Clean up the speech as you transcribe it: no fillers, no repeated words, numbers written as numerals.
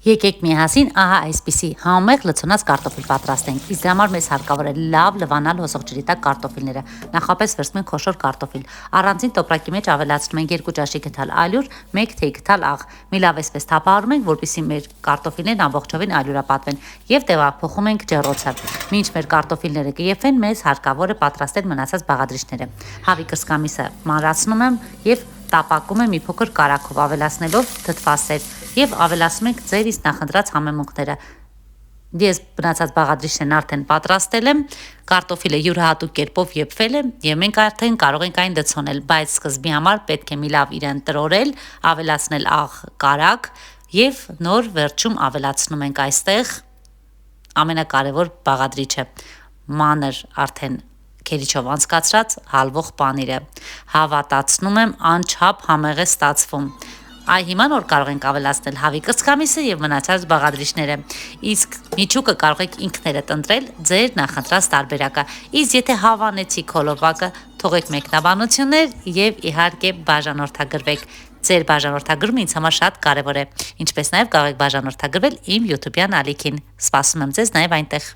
Եկեք միասին ահա այսպիսի համեղ լցոնած կարտոֆիլ պատրաստենք։ Իսկ դրա համար մեզ հարկավոր է լավ լվանալ հոսող ջրի տակ կարտոֆիլները։ Նախապես վերցնում ենք խոշոր կարտոֆիլ։ Առանձին տոպրակի մեջ ավելացնում ենք 2 ճաշի գթալ ալյուր, 1 թեյ գթալ աղ։ Մի լավ էսպես թափահարում ենք, որպեսզի մեր կարտոֆիլներն ամբողջովին ալյուրապատվեն եւ տեղափոխում ենք ջեռոցը։ Մինչ մեր կարտոֆիլները կեփեն, մեզ հարկավոր է պատրաստել մնացած բաղադրիչները։ Հավի կրծքամիսը մանրացնում եմ եւ տապակում եմ մի փոքր կարագով, ավելացնելով թթվասեր եւ ավելացնում ենք ձեր իսկ նախընտրած համեմունքները։ Ես մնացած բաղադրիչներն արդեն պատրաստել եմ, կարտոֆիլը յուրահատուկ կերպով եփվել է եւ մենք արդեն կարող ենք այն լցոնել, բայց սկզբի համար պետք է մի լավ իրեն տրորել, ավելացնել աղ կարագ եւ նոր վերջում ավելացնում ենք այստեղ ամենակարևոր բաղադրիչը՝ մանր արդեն քերիչով անցկացրած հալվող պանիրը։ Հավատացնում եմ անչափ համեղ է ստացվում։ Այ հիմա նոր կարող ենք ավելացնել հավի կրծքամիսը եւ մնացած բաղադրիչները։ Իսկ միջուկը կարող եք ինքներդ ընտրել ձեր նախընտրած տարբերակը։ Իսկ եթե հավանեցիք հոլովակը, թողեք մեկնաբանություններ եւ իհարկե բաժանորդագրվեք։ Ձեր բաժանորդագրումը ինձ համար շատ կարեւոր է։ Ինչպես նաեւ կարող եք բաժանորդագրվել իմ YouTube-յան ալիքին։ Սպասում եմ ձեզ նաեւ այնտեղ։